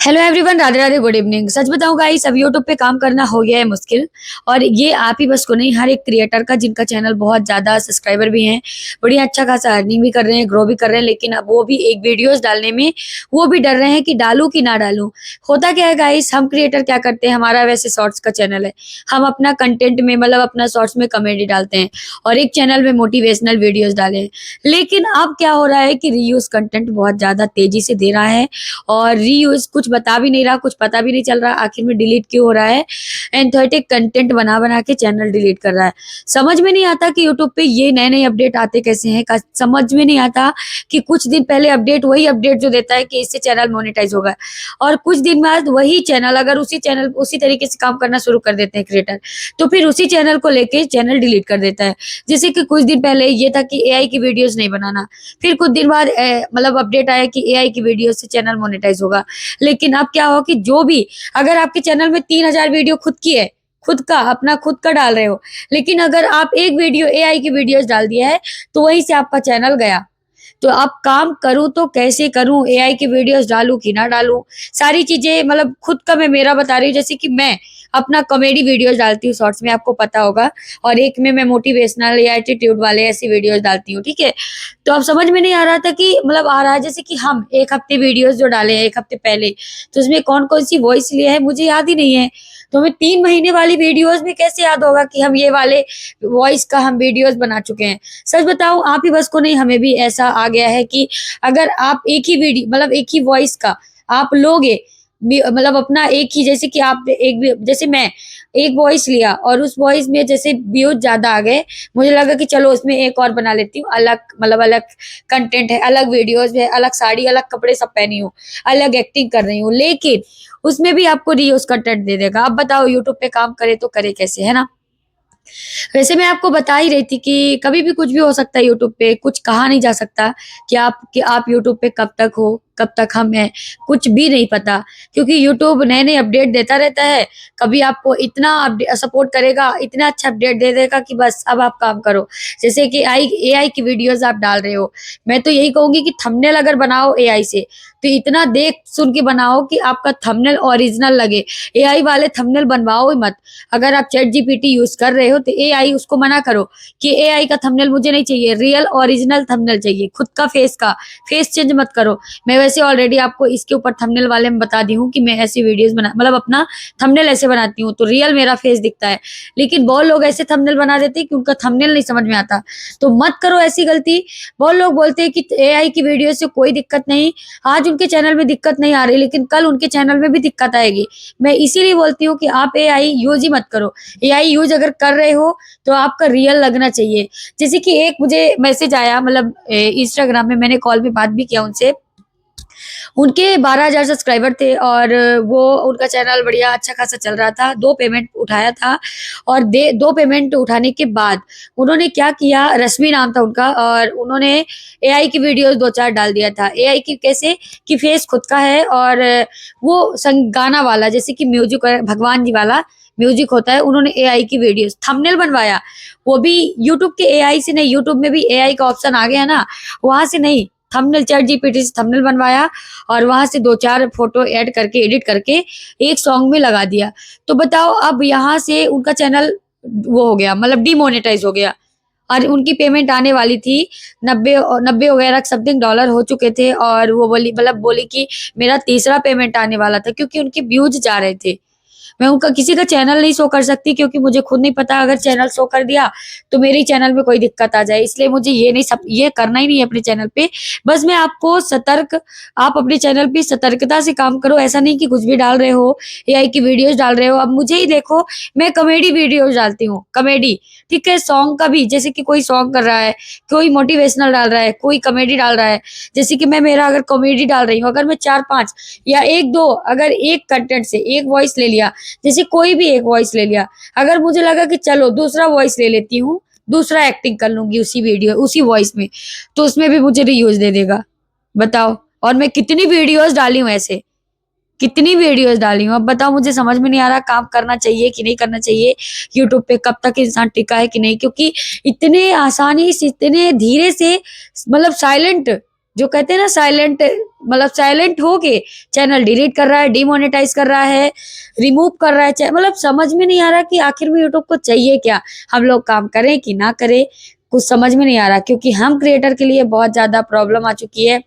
Hello everyone, Radhe Radhe, good evening. सच बताऊं guys, अब यूट्यूब पे काम करना हो गया है मुश्किल। और ये आप ही बस को नहीं, हर एक क्रिएटर का जिनका चैनल बहुत ज्यादा सब्सक्राइबर भी हैं, बढ़िया अच्छा खासा अर्निंग भी कर रहे हैं, ग्रो भी कर रहे हैं, लेकिन अब वो भी एक वीडियोस डालने में वो भी डर रहे हैं कि डालूं कि ना डालूं। होता क्या है गाइस, हम क्रिएटर क्या करते हैं, हमारा वैसे शॉर्ट्स का चैनल है, हम अपना कंटेंट में मतलब अपना शॉर्ट्स में कॉमेडी डालते हैं और एक चैनल में मोटिवेशनल वीडियोज डाले हैं। लेकिन अब क्या हो रहा है कि रीयूज कंटेंट बहुत ज्यादा तेजी से दे रहा है और रीयूज कुछ बता भी नहीं रहा, कुछ पता भी नहीं चल रहा आखिर में डिलीट क्यों हो रहा है। एंथेटिक कंटेंट बना बना के चैनल डिलीट कर रहा है। समझ में नहीं आता कि यूट्यूब पे ये नए नए अपडेट आते कैसे हैं। समझ में नहीं आता कि कुछ दिन पहले अपडेट वही अपडेट जो देता है कि इससे चैनल मोनेटाइज होगा, और कुछ दिन बाद वही चैनल अगर उसी तरीके से काम करना शुरू कर देते हैं क्रिएटर, तो फिर उसी चैनल को लेके चैनल डिलीट कर देता है। जैसे कि कुछ दिन पहले ये था कि एआई की वीडियोस नहीं बनाना, फिर कुछ दिन बाद मतलब अपडेट आया कि एआई की वीडियो से चैनल मोनेटाइज होगा। लेकिन अब क्या हो कि जो भी, अगर आपके चैनल में 3,000 वीडियो खुद की है, खुद का डाल रहे हो, लेकिन अगर आप एक वीडियो एआई की वीडियोस डाल दिया है तो वहीं से आपका चैनल गया। तो अब काम करूं तो कैसे करूं, एआई की वीडियोस डालूं कि ना डालूं, सारी चीजें मतलब खुद का मैं मेरा बता रही हूँ। जैसे कि मैं अपना कॉमेडी वीडियोस डालती हूँ शॉर्ट्स में, आपको पता होगा, और एक में मैं मोटिवेशनल या एटीट्यूड वाले ऐसी वीडियोस डालती हूँ, ठीक है। तो अब समझ में नहीं आ रहा था कि मतलब आ रहा है जैसे कि हम एक हफ्ते वीडियोस जो डाले हैं एक हफ्ते पहले, तो उसमें कौन कौन सी वॉइस लिए है मुझे याद ही नहीं है। तो हमें 3 महीने वाली वीडियोस में कैसे याद होगा कि हम ये वाले वॉइस का हम वीडियोस बना चुके हैं। सच बताऊं, आप ही बस को नहीं, हमें भी ऐसा आ गया है कि अगर आप एक ही वीडियो मतलब एक ही वॉइस का आप लोगे, मतलब अपना एक ही, जैसे कि आप एक, जैसे मैं एक वॉइस लिया और उस वॉइस में जैसे व्यूज ज्यादा आ गए, मुझे लगा कि चलो उसमें एक और बना लेती हूँ, अलग मतलब अलग कंटेंट है, अलग वीडियोस है, अलग साड़ी अलग कपड़े सब पहनी हूँ, अलग एक्टिंग कर रही हूँ, लेकिन उसमें भी आपको रीयूज कंटेंट दे देगा। अब बताओ यूट्यूब पे काम करे तो करे कैसे, है ना। वैसे मैं आपको बता ही रही थी कि कभी भी कुछ भी हो सकता है यूट्यूब पे, कुछ कहा नहीं जा सकता कि आप यूट्यूब पे कब तक हो, कब तक हम हैं, कुछ भी नहीं पता। क्योंकि यूट्यूब नए नए अपडेट देता रहता है, कभी आपको इतना सपोर्ट करेगा, इतना अच्छा अपडेट दे देगा कि बस अब आप काम करो। जैसे कि एआई की वीडियोस आप डाल रहे हो, मैं तो यही कहूंगी कि थंबनेल अगर बनाओ एआई से तो इतना देख सुन के बनाओ कि आपका थंबनेल ओरिजिनल लगे। एआई वाले थंबनेल बनवाओ ही मत। अगर आप चैट जीपीटी यूज कर रहे हो तो एआई उसको मना करो कि एआई का थंबनेल मुझे नहीं चाहिए, रियल ओरिजिनल थंबनेल चाहिए, खुद का फेस चेंज मत करो। मैं वैसे ऑलरेडी आपको इसके ऊपर थंबनेल वाले में बता दी हूँ कि मैं ऐसी वीडियोस बना मतलब अपना थंबनेल ऐसे बनाती हूँ तो रियल मेरा फेस दिखता है। लेकिन बहुत लोग ऐसे थंबनेल बना देते हैं कि उनका थंबनेल नहीं समझ में आता, तो मत करो ऐसी गलती। बहुत लोग बोलते हैं कि एआई की वीडियो से कोई दिक्कत नहीं, आज उनके चैनल में दिक्कत नहीं आ रही लेकिन कल उनके चैनल में भी दिक्कत आएगी। मैं इसीलिए बोलती हूँ कि आप एआई यूज ही मत करो। एआई यूज अगर कर रहे हो तो आपका रियल लगना चाहिए। जैसे कि एक मुझे मैसेज आया, मतलब इंस्टाग्राम में मैंने कॉल पे बात भी किया उनसे, उनके 12,000 सब्सक्राइबर थे और वो उनका चैनल बढ़िया अच्छा खासा चल रहा था, 2 पेमेंट उठाया था। और 2 पेमेंट उठाने के बाद उन्होंने क्या किया, रश्मि नाम था उनका, और उन्होंने एआई की वीडियोस 2-4 डाल दिया था। एआई की कैसे कि फेस खुद का है और वो गाना वाला, जैसे कि म्यूजिक भगवान जी वाला म्यूजिक होता है, उन्होंने एआई की वीडियोस थंबनेल बनवाया, वो भी यूट्यूब के एआई से नहीं। यूट्यूब में भी एआई का ऑप्शन आ गया ना, वहां से नहीं, थंबनेल चैट जीपीटी से थंबनेल बनवाया और वहां से 2-4 फोटो ऐड करके एडिट करके एक सॉन्ग में लगा दिया। तो बताओ, अब यहाँ से उनका चैनल वो हो गया, मतलब डिमोनेटाइज हो गया। और उनकी पेमेंट आने वाली थी 90 वगैरह समथिंग डॉलर हो चुके थे, और वो बोली कि मेरा तीसरा पेमेंट आने वाला था, क्योंकि उनके व्यूज जा रहे थे। मैं उनका किसी का चैनल नहीं शो कर सकती क्योंकि मुझे खुद नहीं पता, अगर चैनल शो कर दिया तो मेरे चैनल में कोई दिक्कत आ जाए, इसलिए मुझे ये करना ही नहीं है अपने चैनल पे। बस मैं आपको आप अपने चैनल पे सतर्कता से काम करो, ऐसा नहीं कि कुछ भी डाल रहे हो, एआई की वीडियोस डाल रहे हो। अब मुझे ही देखो, मैं कॉमेडी वीडियोस डालती हूँ, कॉमेडी, ठीक है, सॉन्ग का भी, जैसे कि कोई सॉन्ग कर रहा है, कोई मोटिवेशनल डाल रहा है, कोई कॉमेडी डाल रहा है। जैसे कि मैं मेरा अगर कॉमेडी डाल रही हूँ, अगर मैं 4-5 या 1-2 अगर एक कंटेंट से एक वॉइस ले लिया, जैसे कोई भी एक वॉइस ले लिया, अगर मुझे लगा कि चलो दूसरा वॉइस ले लेती हूँ, दूसरा एक्टिंग कर लूंगी उसी वीडियो उसी वॉइस में, तो उसमें भी मुझे रीयूज दे देगा। बताओ, और मैं कितनी वीडियोस डाली हूँ ऐसे, कितनी वीडियोस डाली हूँ। अब बताओ, मुझे समझ में नहीं आ रहा काम करना चाहिए कि नहीं करना चाहिए, यूट्यूब पे कब तक इंसान टिका है कि नहीं, क्योंकि इतने आसानी से, इतने धीरे से, मतलब साइलेंट जो कहते हैं ना साइलेंट, मतलब साइलेंट होके चैनल डिलीट कर रहा है, डिमोनेटाइज कर रहा है, रिमूव कर रहा है, मतलब समझ में नहीं आ रहा कि आखिर में यूट्यूब को चाहिए क्या, हम लोग काम करें कि ना करें, कुछ समझ में नहीं आ रहा, क्योंकि हम क्रिएटर के लिए बहुत ज्यादा प्रॉब्लम आ चुकी है।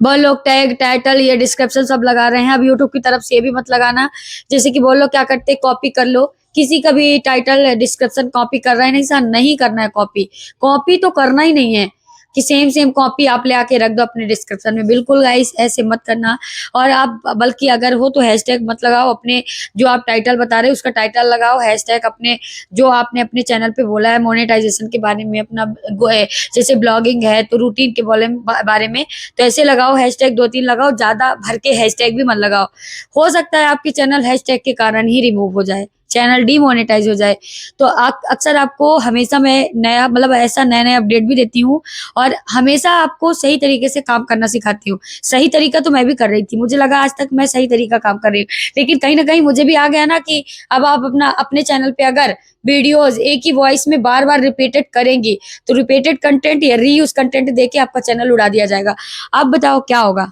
बहुत लोग टैग, टाइटल, ये डिस्क्रिप्शन सब लगा रहे हैं। अब यूट्यूब की तरफ से ये भी मत लगाना, जैसे कि बहुत लोग क्या करते हैं, कॉपी कर लो, किसी का भी टाइटल डिस्क्रिप्शन कॉपी कर रहे हैं। नहीं सर, नहीं करना है कॉपी, कॉपी तो करना ही नहीं है कि सेम सेम कॉपी आप ले आके रख दो अपने डिस्क्रिप्शन में। बिल्कुल गाइस, ऐसे मत करना। और आप बल्कि अगर हो तो हैशटैग मत लगाओ, अपने जो आप टाइटल बता रहे हो उसका टाइटल लगाओ, हैशटैग अपने जो आपने अपने चैनल पे बोला है मोनेटाइजेशन के बारे में, अपना जैसे ब्लॉगिंग है तो रूटीन के बारे में, तो ऐसे लगाओ, हैशटैग 2-3 लगाओ, ज्यादा भर के हैशटैग भी मत लगाओ। हो सकता है आपकी चैनल हैशटैग के कारण ही रिमूव हो जाए, चैनल डीमोनेटाइज हो जाए। तो अक्सर आपको हमेशा मैं नया, मतलब ऐसा नया नया अपडेट भी देती हूँ और हमेशा आपको सही तरीके से काम करना सिखाती हूँ। सही तरीका तो मैं भी कर रही थी, मुझे लगा आज तक मैं सही तरीका काम कर रही हूँ, लेकिन कहीं ना कहीं मुझे भी आ गया ना कि अब आप अपने चैनल पे अगर वीडियोज एक ही वॉइस में बार बार रिपीटेड करेंगी तो रिपीटेड कंटेंट या रीयूज कंटेंट देके आपका चैनल उड़ा दिया जाएगा। अब बताओ क्या होगा,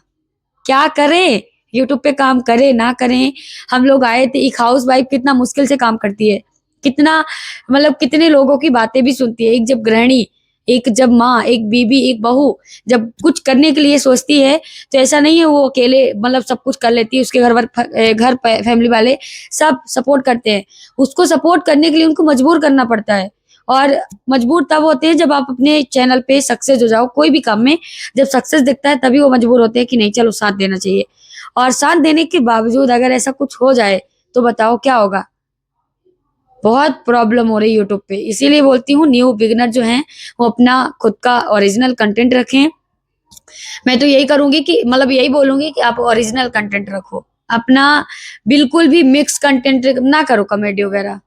क्या करें, यूट्यूब पे काम करें ना करें। हम लोग आए थे, एक हाउस वाइफ कितना मुश्किल से काम करती है, कितना, मतलब कितने लोगों की बातें भी सुनती है। एक जब गृहिणी, एक जब माँ, एक बीबी, एक बहू जब कुछ करने के लिए सोचती है तो ऐसा नहीं है वो अकेले मतलब सब कुछ कर लेती है, उसके घर फैमिली वाले सब सपोर्ट करते हैं। उसको सपोर्ट करने के लिए उनको मजबूर करना पड़ता है, और मजबूर तब होते हैं जब आप अपने चैनल पे सक्सेस हो जाओ कोई भी काम में। जब सक्सेस दिखता है तभी वो मजबूर होते हैं कि नहीं चलो साथ देना चाहिए। और साथ देने के बावजूद अगर ऐसा कुछ हो जाए तो बताओ क्या होगा, बहुत प्रॉब्लम हो रही है यूट्यूब पे। इसीलिए बोलती हूँ न्यू बिगिनर जो हैं वो अपना खुद का ओरिजिनल कंटेंट रखें। मैं तो यही करूंगी कि मतलब यही बोलूंगी कि आप ओरिजिनल कंटेंट रखो अपना, बिल्कुल भी मिक्स कंटेंट ना करो, कॉमेडी वगैरह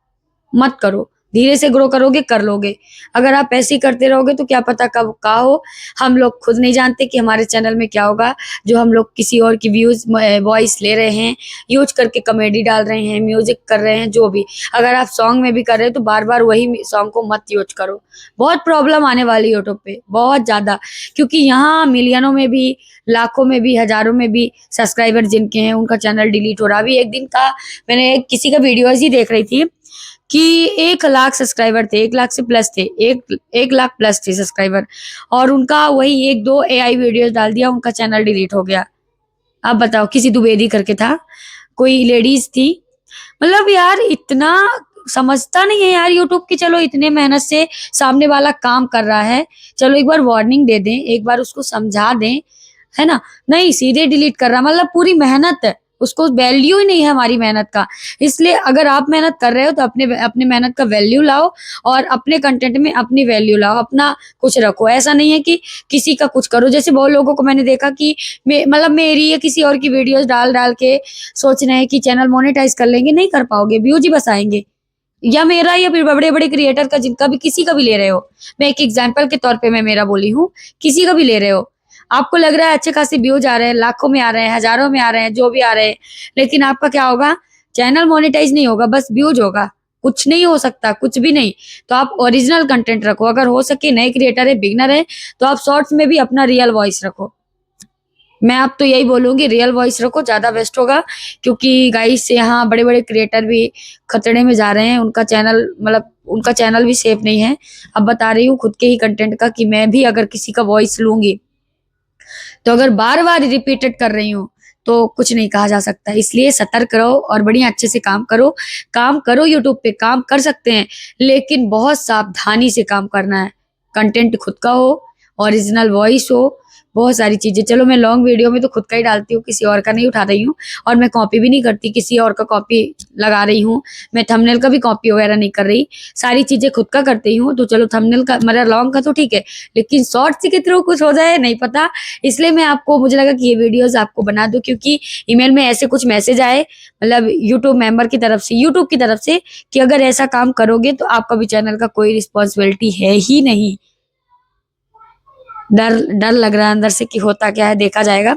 मत करो। धीरे से ग्रो करोगे कर लोगे, अगर आप ऐसे ही करते रहोगे तो क्या पता कब का हो। हम लोग खुद नहीं जानते कि हमारे चैनल में क्या होगा, जो हम लोग किसी और की व्यूज वॉइस ले रहे हैं, यूज करके कॉमेडी डाल रहे हैं, म्यूजिक कर रहे हैं, जो भी। अगर आप सॉन्ग में भी कर रहे हो तो बार बार वही सॉन्ग को मत यूज करो, बहुत प्रॉब्लम आने वाली है यूट्यूब पे, बहुत ज्यादा। क्योंकि यहाँ मिलियनों में भी, लाखों में भी, हजारों में भी सब्सक्राइबर जिनके हैं उनका चैनल डिलीट हो रहा। अभी एक दिन का मैंने किसी का वीडियो ही देख रही थी कि 1 लाख सब्सक्राइबर थे, 1 लाख से प्लस थे, 1 लाख प्लस थे सब्सक्राइबर, और उनका वही 1-2 एआई वीडियोस डाल दिया, उनका चैनल डिलीट हो गया। अब बताओ, किसी द्विवेदी करके था, कोई लेडीज थी। मतलब यार इतना समझता नहीं है यार यूट्यूब की। चलो इतने मेहनत से सामने वाला काम कर रहा है, चलो एक बार वार्निंग दे दें, एक बार उसको समझा दें, है ना। नहीं, सीधे डिलीट कर रहा, मतलब पूरी मेहनत है, उसको वैल्यू ही नहीं है हमारी मेहनत का। इसलिए अगर आप मेहनत कर रहे हो तो अपने अपने मेहनत का वैल्यू लाओ, और अपने कंटेंट में अपनी वैल्यू लाओ, अपना कुछ रखो। ऐसा नहीं है कि किसी का कुछ करो। जैसे बहुत लोगों को मैंने देखा कि मतलब मेरी या किसी और की वीडियोस डाल डाल के सोच रहे हैं कि चैनल मोनेटाइज कर लेंगे, नहीं कर पाओगे, व्यूज ही बस आएंगे। या मेरा या फिर बड़े बड़े क्रिएटर का, जिनका भी, किसी का भी ले रहे हो, मैं एक एग्जाम्पल के तौर पे मैं मेरा बोली हूँ, किसी का भी ले रहे हो, आपको लग रहा है अच्छे खासे व्यूज आ रहे हैं, लाखों में आ रहे हैं, हजारों में आ रहे हैं, जो भी आ रहे हैं, लेकिन आपका क्या होगा, चैनल मोनेटाइज नहीं होगा, बस व्यूज होगा, कुछ नहीं हो सकता, कुछ भी नहीं। तो आप ओरिजिनल कंटेंट रखो, अगर हो सके, नए क्रिएटर है, बिगनर है, तो आप शॉर्ट्स में भी अपना रियल वॉइस रखो। मैं अब तो यही बोलूंगी, रियल वॉइस रखो, ज्यादा बेस्ट होगा। क्योंकि गाइस यहाँ बड़े बड़े क्रिएटर भी खतरे में जा रहे हैं, उनका चैनल, मतलब उनका चैनल भी सेफ नहीं है। अब बता रही हूँ खुद के ही कंटेंट का कि मैं भी अगर किसी का वॉइस लूंगी तो अगर बार बार रिपीटेड कर रही हूँ तो कुछ नहीं कहा जा सकता। इसलिए सतर्क रहो और बढ़िया अच्छे से काम करो। काम करो, यूट्यूब पे काम कर सकते हैं, लेकिन बहुत सावधानी से काम करना है। कंटेंट खुद का हो, ओरिजिनल वॉइस हो, बहुत सारी चीजें। चलो मैं लॉन्ग वीडियो में तो खुद का ही डालती हूँ, किसी और का नहीं उठा रही हूँ, और मैं कॉपी भी नहीं करती, किसी और का कॉपी लगा रही हूँ। मैं थंबनेल का भी कॉपी वगैरह नहीं कर रही, सारी चीजें खुद का करती हूँ। तो चलो थंबनेल का, मतलब लॉन्ग का तो ठीक है, लेकिन शॉर्ट्स के थ्रू कुछ हो जाए नहीं पता। इसलिए मैं आपको, मुझे लगा कि ये वीडियोस आपको बना दूं, क्योंकि ईमेल में ऐसे कुछ मैसेज आए, मतलब यूट्यूब मेंबर की तरफ से, यूट्यूब की तरफ से, कि अगर ऐसा काम करोगे तो आपका भी चैनल का कोई रिस्पॉन्सिबिलिटी है ही नहीं। डर डर लग रहा है अंदर से कि होता क्या है, देखा जाएगा।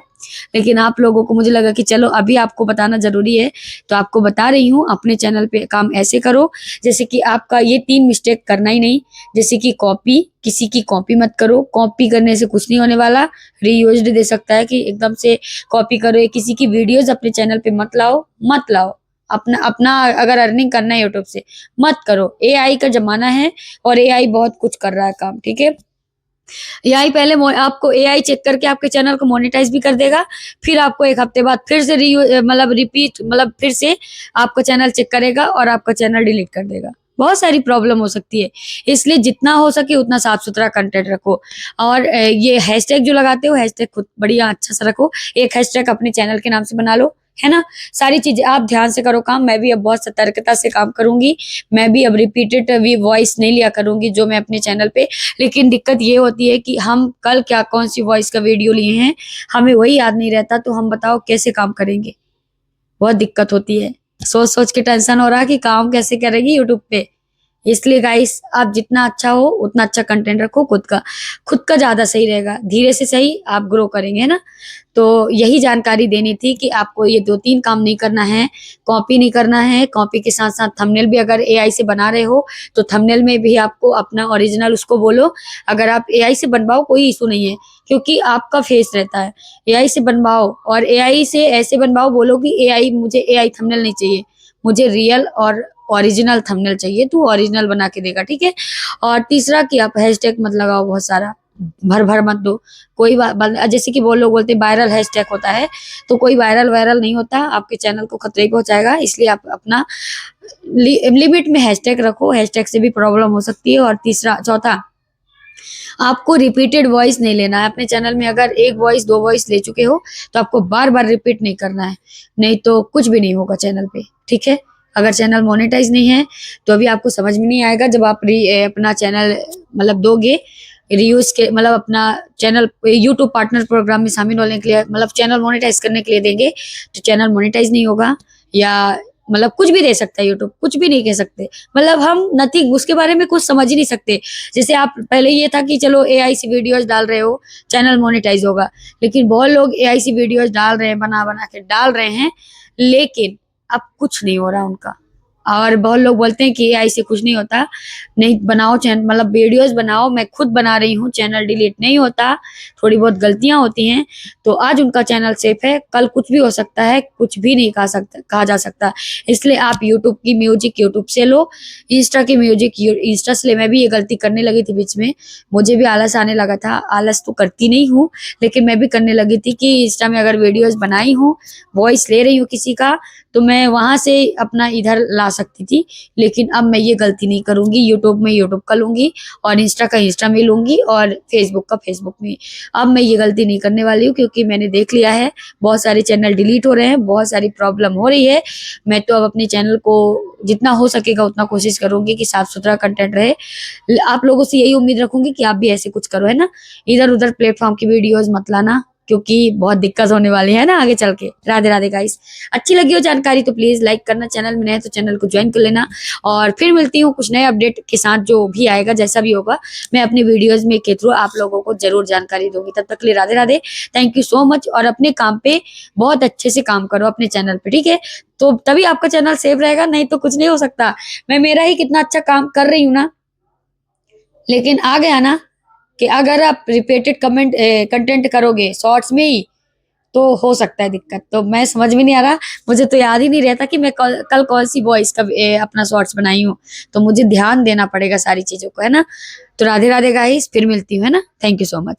लेकिन आप लोगों को मुझे लगा कि चलो अभी आपको बताना जरूरी है, तो आपको बता रही हूँ। अपने चैनल पे काम ऐसे करो जैसे कि आपका ये 3 मिस्टेक करना ही नहीं। जैसे कि कॉपी, किसी की कॉपी मत करो, कॉपी करने से कुछ नहीं होने वाला, रीयूज्ड दे सकता है कि एकदम से कॉपी करो। या किसी की वीडियोस अपने चैनल पे मत लाओ। अपना अपना अगर अर्निंग करना है यूट्यूब से मत करो। एआई का जमाना है और एआई बहुत कुछ कर रहा है काम, ठीक है। एआई पहले आपको एआई चेक करके आपके चैनल को मोनेटाइज भी कर देगा, फिर आपको 1 हफ्ते बाद फिर से रिपीट फिर से आपका चैनल चेक करेगा और आपका चैनल डिलीट कर देगा। बहुत सारी प्रॉब्लम हो सकती है, इसलिए जितना हो सके उतना साफ सुथरा कंटेंट रखो। और ये हैशटैग जो लगाते हो, हैशटैग खुद बढ़िया अच्छा सा रखो। एक हैशटैग अपने चैनल के नाम से बना लो, है ना। सारी चीजें आप ध्यान से करो काम। मैं भी अब बहुत सतर्कता से काम करूंगी। मैं भी अब रिपीटेड वॉइस नहीं लिया करूंगी जो मैं अपने चैनल पे। लेकिन दिक्कत ये होती है कि हम कल क्या कौन सी वॉइस का वीडियो लिए हैं, हमें वही याद नहीं रहता, तो हम बताओ कैसे काम करेंगे। बहुत दिक्कत होती है, सोच सोच के टेंशन हो रहा है कि काम कैसे करेगी यूट्यूब पे। इसलिए गाइस, आप जितना अच्छा हो उतना अच्छा कंटेंट रखो। खुद का ज्यादा सही रहेगा, धीरे से सही आप ग्रो करेंगे, है ना। तो यही जानकारी देनी थी कि आपको ये 2-3 काम नहीं करना है। कॉपी नहीं करना है, कॉपी के साथ साथ थंबनेल भी अगर एआई से बना रहे हो तो थंबनेल में भी आपको अपना ओरिजिनल उसको बोलो। अगर आप एआई से बनवाओ कोई इशू नहीं है, क्योंकि आपका फेस रहता है। एआई से बनवाओ और एआई से ऐसे बनवाओ, बोलो कि एआई मुझे एआई थंबनेल नहीं चाहिए, मुझे रियल और ओरिजिनल थंबनेल चाहिए, तो ओरिजिनल बना के देगा, ठीक है। और तीसरा कि आप हैशटैग मत लगाओ बहुत सारा, भर भर मत दो। जैसे कि वो लोग बोलते हैं वायरल हैशटैग होता है, तो कोई वायरल नहीं होता, आपके चैनल को खतरे पहुंचाएगा। इसलिए आप अपना लिमिट में हैशटैग रखो, हैशटैग से भी प्रॉब्लम हो सकती है। और चौथा, आपको रिपीटेड वॉइस नहीं लेना है अपने चैनल में। अगर 1 वॉइस 2 वॉइस ले चुके हो तो आपको बार बार रिपीट नहीं करना है, नहीं तो कुछ भी नहीं होगा चैनल पे, ठीक है। अगर चैनल मोनेटाइज नहीं है तो अभी आपको समझ में नहीं आएगा। जब आप अपना चैनल दोगे रीयूज के, अपना चैनल यूट्यूब पार्टनर प्रोग्राम में शामिल होने के लिए, चैनल मोनेटाइज करने के लिए देंगे, तो चैनल मोनेटाइज नहीं होगा। या कुछ भी दे सकता है यूट्यूब, कुछ भी नहीं कह सकते। हम नथिंग, उसके बारे में कुछ समझ ही नहीं सकते। जैसे आप पहले ये था कि चलो एआई सी वीडियोस डाल रहे हो चैनल मोनेटाइज होगा, लेकिन बहुत लोग एआई सी वीडियोस डाल रहे हैं, बना बना के डाल रहे हैं, लेकिन अब कुछ नहीं हो रहा उनका। और बहुत लोग बोलते हैं कि एआई से कुछ नहीं होता। नहीं, बनाओ चैनल, वीडियोस बनाओ। मैं खुद बना रही हूँ, चैनल डिलीट नहीं होता, थोड़ी बहुत गलतियां होती हैं, तो आज उनका चैनल सेफ है, कल कुछ भी हो सकता है, कुछ भी नहीं कहा जा सकता। इसलिए आप यूट्यूब की म्यूजिक यूट्यूब से लो, इंस्टा की म्यूजिक इंस्टा से ले। मैं भी ये गलती करने लगी थी बीच में, मुझे भी आलस आने लगा था। आलस तो करती नहीं हूँ, लेकिन मैं भी करने लगी थी कि इंस्टा में अगर वीडियोस बनाई हूँ, वॉइस ले रही हूँ किसी का, तो मैं वहां से अपना इधर ला सकती थी। लेकिन अब मैं ये गलती नहीं करूंगी, यूट्यूब में यूट्यूब का लूंगी और इंस्टा का इंस्टा में लूंगी और फेसबुक का फेसबुक में। अब मैं ये गलती नहीं करने वाली हूँ, क्योंकि मैंने देख लिया है बहुत सारे चैनल डिलीट हो रहे हैं, बहुत सारी प्रॉब्लम हो रही है। मैं तो अब अपने चैनल को जितना हो सकेगा उतना कोशिश करूंगी कि साफ सुथरा कंटेंट रहे। आप लोगों से यही उम्मीद रखूंगी कि आप भी ऐसे कुछ करो, है ना। इधर उधर प्लेटफॉर्म की वीडियोस मत लाना, क्योंकि बहुत दिक्कत होने वाली है ना आगे चल के। राधे राधे गाइस, अच्छी लगी हो जानकारी तो प्लीज लाइक करना, चैनल में नए तो चैनल को ज्वाइन कर लेना। और फिर मिलती हूँ कुछ नए अपडेट के साथ, जो भी आएगा जैसा भी होगा मैं अपने वीडियोस में के थ्रू आप लोगों को जरूर जानकारी दूंगी। तब तक के लिए Radhe Radhe, thank you so much. और अपने काम पे बहुत अच्छे से काम करो अपने चैनल पे, ठीक है, तो तभी आपका चैनल सेफ रहेगा, नहीं तो कुछ नहीं हो सकता। मैं मेरा ही कितना अच्छा काम कर रही हूँ ना, लेकिन आ गया ना कि अगर आप रिपीटेड कंटेंट करोगे शॉर्ट्स में ही, तो हो सकता है दिक्कत। तो मैं समझ में नहीं आ रहा, मुझे तो याद ही नहीं रहता कि मैं कल कौन सी वॉइस का अपना शॉर्ट्स बनाई हूँ, तो मुझे ध्यान देना पड़ेगा सारी चीजों को, है ना। तो राधे राधे गाइस, फिर मिलती हूँ, है ना। Thank you so much.